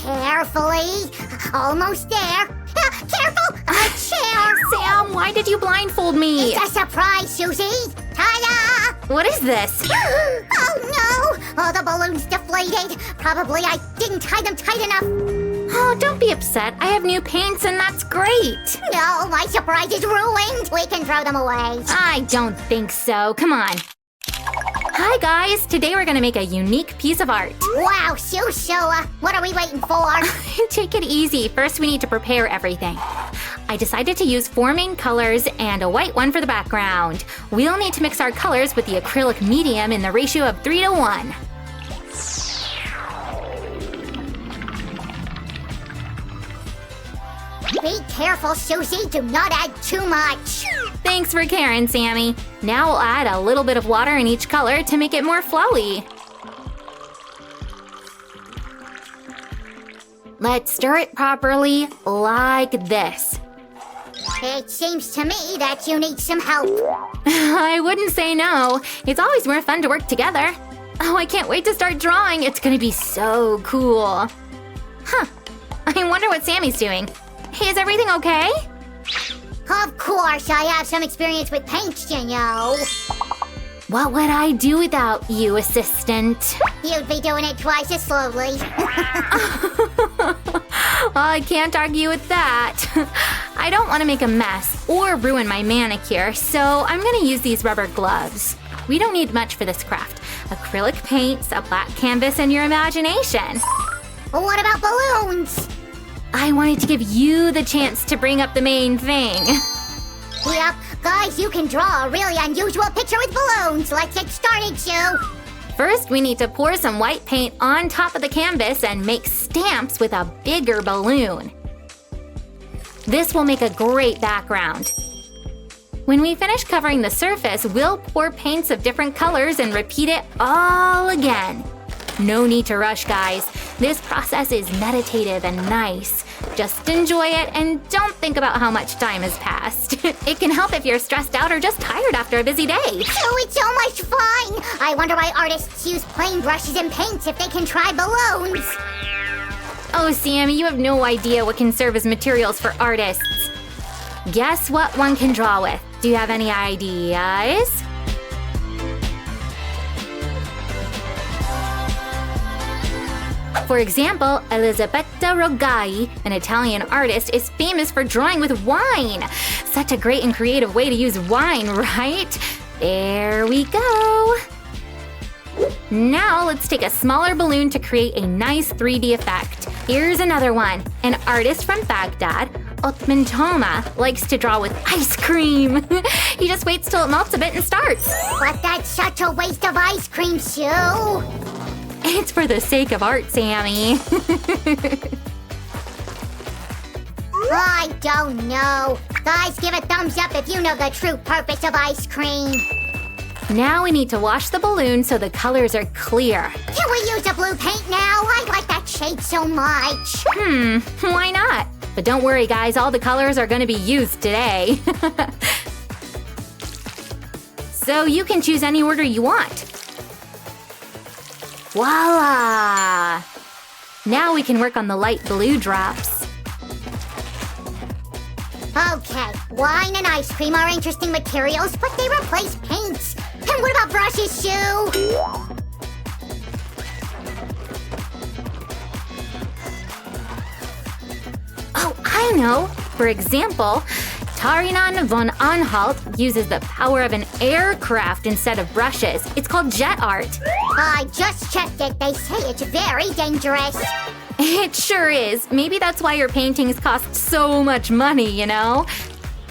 Carefully. Almost there. Careful! A chair! Sam, why did you blindfold me? It's a surprise, Susie! Ta-da! What is this? Oh no! Oh, the balloon's deflated. Probably I didn't tie them tight enough. Oh, don't be upset. I have new paints and that's great. No, my surprise is ruined. We can throw them away. I don't think so. Come on. Hi guys, today we're gonna make a unique piece of art. Wow, Shusha, what are we waiting for? Take it easy. First we need to prepare everything. I decided to use 4 main colors and a white one for the background. We'll need to mix our colors with the acrylic medium in the ratio of 3 to 1. Be careful, Susie. Do not add too much. Thanks for caring, Sammy. Now we'll add a little bit of water in each color to make it more flowy. Let's stir it properly, like this. It seems to me that you need some help. I wouldn't say no. It's always more fun to work together. Oh, I can't wait to start drawing. It's gonna be so cool. Huh. I wonder what Sammy's doing. Hey, is everything okay? Of course, I have some experience with paints, you know. What would I do without you, assistant? You'd be doing it twice as slowly. I can't argue with that. I don't want to make a mess or ruin my manicure, so I'm gonna use these rubber gloves. We don't need much for this craft. Acrylic paints, a black canvas, and your imagination. What about balloons? I wanted to give you the chance to bring up the main thing. Yep, guys, you can draw a really unusual picture with balloons. Let's get started, Sue. First, we need to pour some white paint on top of the canvas and make stamps with a bigger balloon. This will make a great background. When we finish covering the surface, we'll pour paints of different colors and repeat it all again. No need to rush, guys. This process is meditative and nice. Just enjoy it and don't think about how much time has passed. It can help if you're stressed out or just tired after a busy day. Oh, it's so much fun! I wonder why artists use plain brushes and paints if they can try balloons. Oh, Sammy, you have no idea what can serve as materials for artists. Guess what one can draw with? Do you have any ideas? For example, Elisabetta Rogai, an Italian artist, is famous for drawing with wine. Such a great and creative way to use wine, right? There we go. Now let's take a smaller balloon to create a nice 3D effect. Here's another one. An artist from Baghdad, Othman Toma, likes to draw with ice cream. He just waits till it melts a bit and starts. But that's such a waste of ice cream, Sue. It's for the sake of art, Sammy. I don't know. Guys, give a thumbs up if you know the true purpose of ice cream. Now we need to wash the balloon so the colors are clear. Can we use a blue paint now? I like that shade so much. Why not? But don't worry, guys, all the colors are going to be used today. So you can choose any order you want. Voila! Now we can work on the light blue drops. Okay, wine and ice cream are interesting materials, but they replace paints. And what about brushes, Sue? Oh, I know! For example, Tarinan von Anhalt uses the power of an aircraft instead of brushes. It's called jet art. I just checked it. They say it's very dangerous. It sure is. Maybe that's why your paintings cost so much money, you know?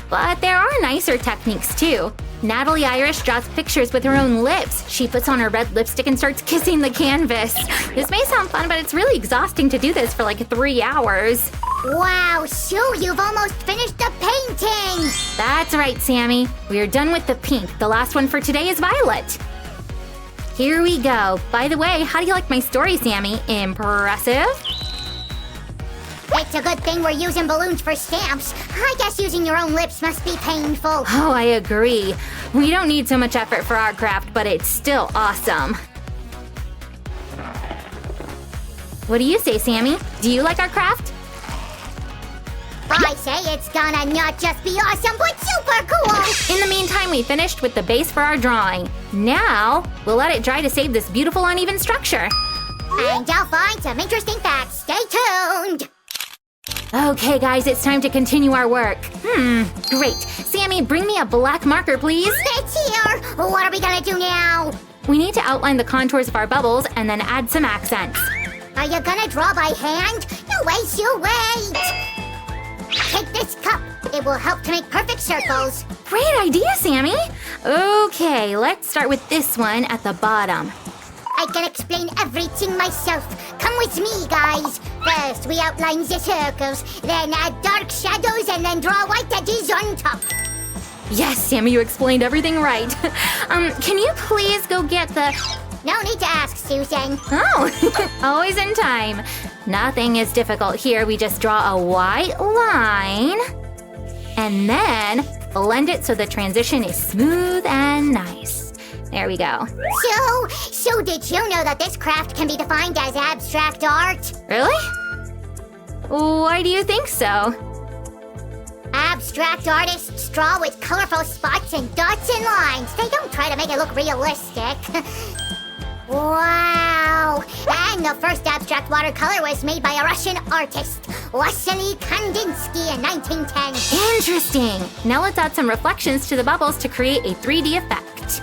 But there are nicer techniques too. Natalie Irish draws pictures with her own lips. She puts on her red lipstick and starts kissing the canvas. This may sound fun, but it's really exhausting to do this for like 3 hours. Wow, Sue, you've almost finished the painting! That's right, Sammy. We're done with the pink. The last one for today is violet. Here we go. By the way, how do you like my story, Sammy? Impressive? It's a good thing we're using balloons for stamps. I guess using your own lips must be painful. Oh, I agree. We don't need so much effort for our craft, but it's still awesome. What do you say, Sammy? Do you like our craft? I say it's gonna not just be awesome, but super cool! In the meantime, we finished with the base for our drawing. Now, we'll let it dry to save this beautiful uneven structure. And I'll find some interesting facts. Stay tuned! Okay, guys, it's time to continue our work. Great. Sammy, bring me a black marker, please. It's here! What are we gonna do now? We need to outline the contours of our bubbles and then add some accents. Are you gonna draw by hand? No way, you wait! Take this cup. It will help to make perfect circles. Great idea, Sammy. Okay, let's start with this one at the bottom. I can explain everything myself. Come with me, guys. First, we outline the circles, then add dark shadows, and then draw white edges on top. Yes, Sammy, you explained everything right. Can you please go get the... No need to ask, Susan. Oh, always in time. Nothing is difficult here. We just draw a white line and then blend it so the transition is smooth and nice. There we go. So did you know that this craft can be defined as abstract art? Really? Why do you think so? Abstract artists draw with colorful spots and dots and lines. They don't try to make it look realistic. Wow! And the first abstract watercolor was made by a Russian artist, Vasily Kandinsky, in 1910. Interesting. Now let's add some reflections to the bubbles to create a 3D effect.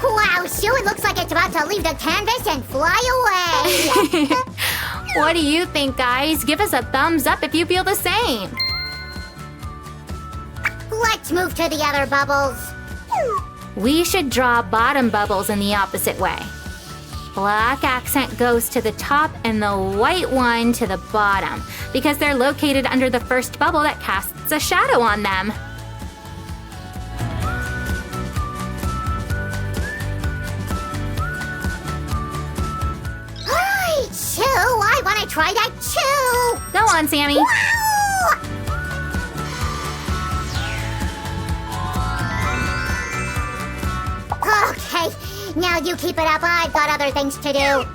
Wow, Sue, it looks like it's about to leave the canvas and fly away. What do you think, guys? Give us a thumbs up if you feel the same. Let's move to the other bubbles. We should draw bottom bubbles in the opposite way. Black accent goes to the top and the white one to the bottom because they're located under the first bubble that casts a shadow on them. Hi, Sue, I want to try that too. Go on, Sammy. Okay, now you keep it up. I've got other things to do.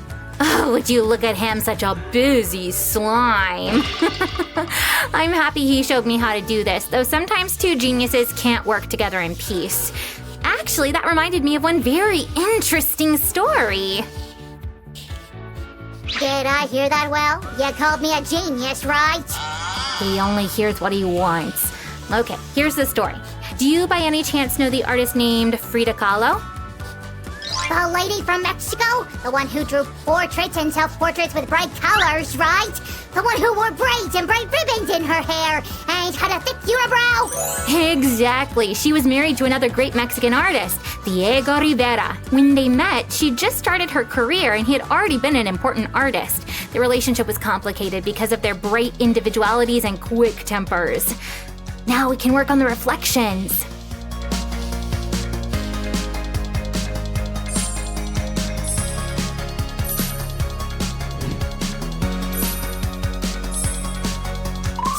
Oh, would you look at him, such a busy slime. I'm happy he showed me how to do this, though sometimes two geniuses can't work together in peace. Actually, that reminded me of one very interesting story. Did I hear that well? You called me a genius, right? He only hears what he wants. Okay, here's the story. Do you by any chance know the artist named Frida Kahlo? The lady from Mexico? The one who drew portraits and self-portraits with bright colors, right? The one who wore braids and bright ribbons in her hair and had a thick unibrow? Exactly. She was married to another great Mexican artist, Diego Rivera. When they met, she just started her career and he had already been an important artist. The relationship was complicated because of their bright individualities and quick tempers. Now we can work on the reflections.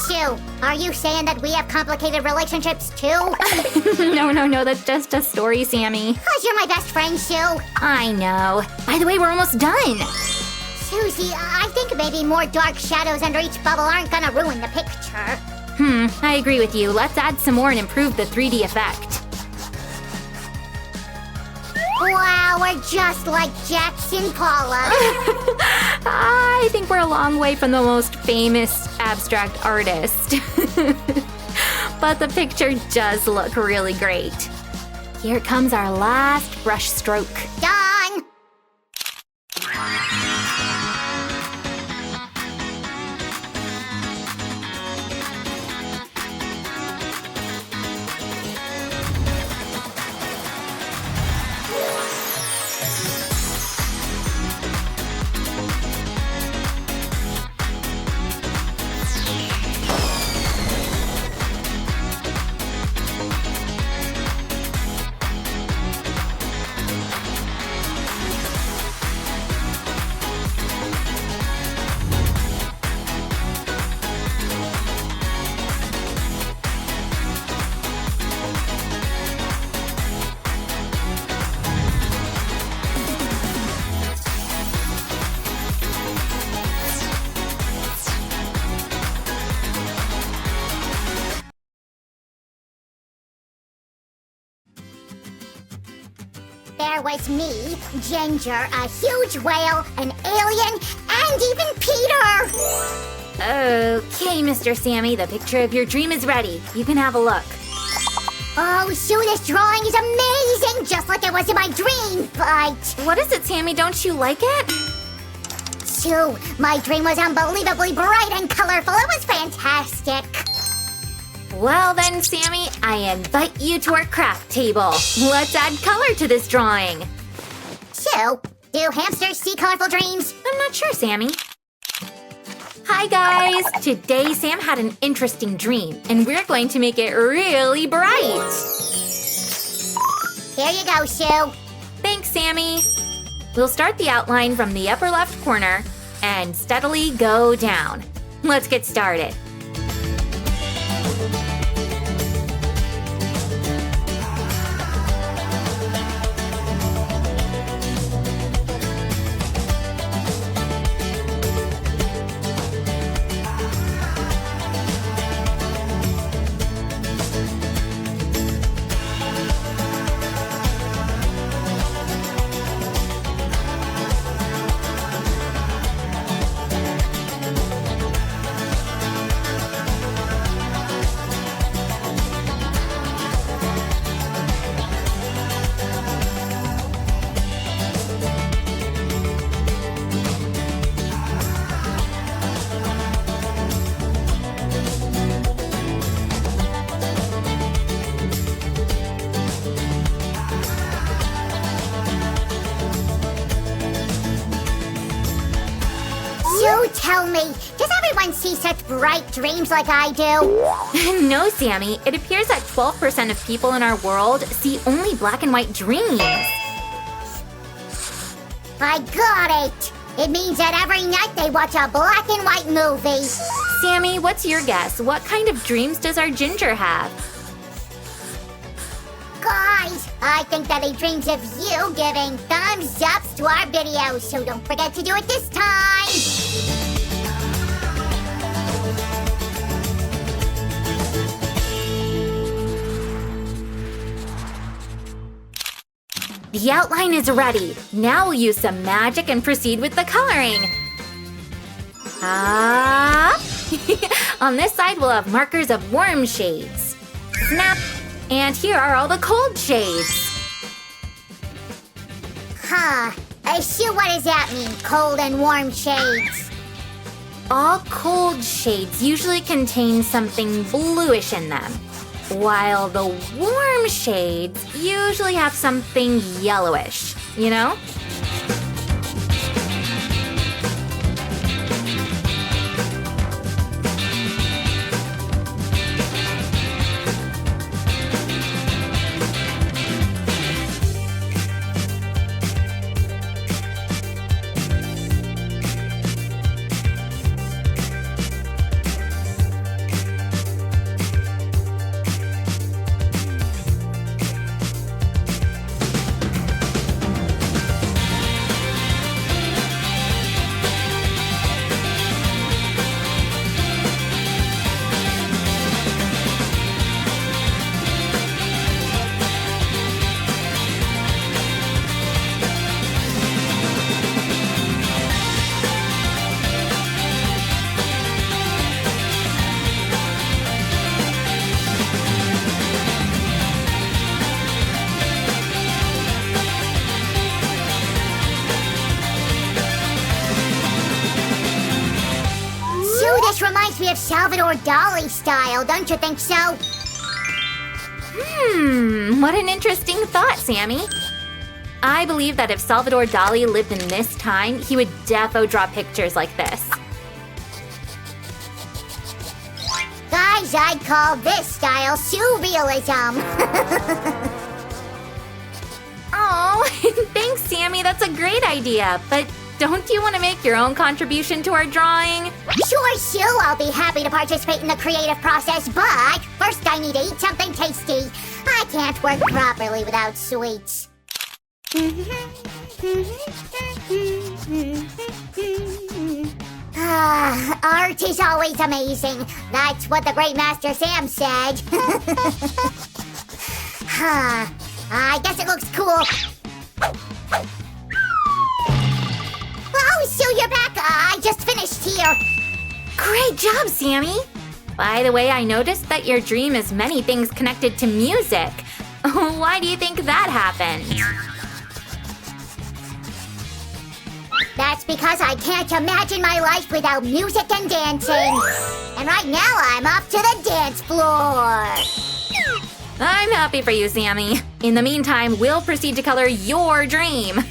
Sue, are you saying that we have complicated relationships too? No, that's just a story, Sammy. 'Cause you're my best friend, Sue. I know. By the way, we're almost done. Susie, I think maybe more dark shadows under each bubble aren't gonna ruin the picture. I agree with you. Let's add some more and improve the 3D effect. Wow, we're just like Jackson Pollock. I think we're a long way from the most famous abstract artist. But the picture does look really great. Here comes our last brush stroke. Done. There was me, Ginger, a huge whale, an alien, and even Peter! Okay, Mr. Sammy, the picture of your dream is ready. You can have a look. Oh, Sue, this drawing is amazing, just like it was in my dream, but... What is it, Sammy? Don't you like it? Sue, my dream was unbelievably bright and colorful. It was fantastic. Well then, Sammy, I invite you to our craft table. Let's add color to this drawing. Sue, do hamsters see colorful dreams? I'm not sure, Sammy. Hi guys! Today Sam had an interesting dream, and we're going to make it really bright. Here you go, Sue. Thanks, Sammy. We'll start the outline from the upper left corner and steadily go down. Let's get started. Tell me, does everyone see such bright dreams like I do? No, Sammy. It appears that 12% of people in our world see only black and white dreams. I got it! It means that every night they watch a black and white movie. Sammy, what's your guess? What kind of dreams does our Ginger have? Guys, I think that he dreams of you giving thumbs ups to our videos, so don't forget to do it this time! The outline is ready. Now we'll use some magic and proceed with the coloring. On this side, we'll have markers of warm shades. Snap! And here are all the cold shades. Sue, what does that mean, cold and warm shades? All cold shades usually contain something bluish in them, while the warm shades usually have something yellowish, you know? This reminds me of Salvador Dali style, don't you think so? What an interesting thought, Sammy. I believe that if Salvador Dali lived in this time, he would defo draw pictures like this. Guys, I'd call this style surrealism. Oh, thanks, Sammy. That's a great idea. But don't you want to make your own contribution to our drawing? Sure, Sue. I'll be happy to participate in the creative process, but first I need to eat something tasty. I can't work properly without sweets. Art is always amazing. That's what the great master Sam said. I guess it looks cool. Oh, so you're back. I just finished here. Great job, Sammy! By the way, I noticed that your dream is many things connected to music. Why do you think that happened? That's because I can't imagine my life without music and dancing. And right now, I'm off to the dance floor. I'm happy for you, Sammy. In the meantime, we'll proceed to color your dream.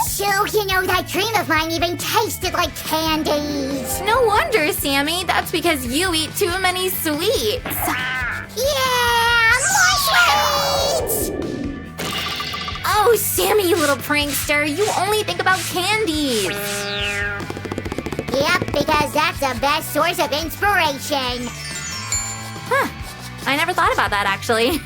So, you know, that dream of mine even tasted like candies. No wonder, Sammy. That's because you eat too many sweets. Yeah, more sweets! Oh, Sammy, you little prankster. You only think about candies. Yep, because that's the best source of inspiration. Huh. I never thought about that, actually.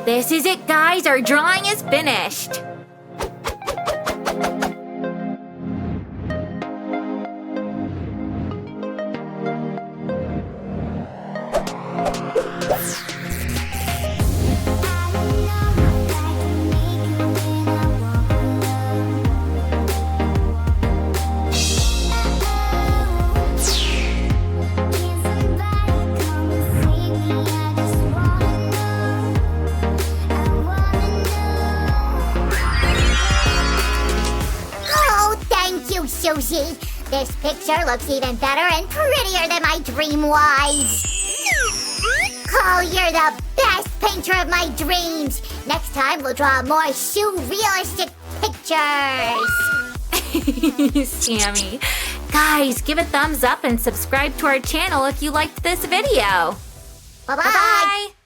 This is it, guys. Our drawing is finished. Susie, this picture looks even better and prettier than my dream was. Oh, you're the best painter of my dreams. Next time we'll draw more surrealistic pictures. Sammy. Guys, give a thumbs up and subscribe to our channel if you liked this video. Bye-bye. Bye-bye.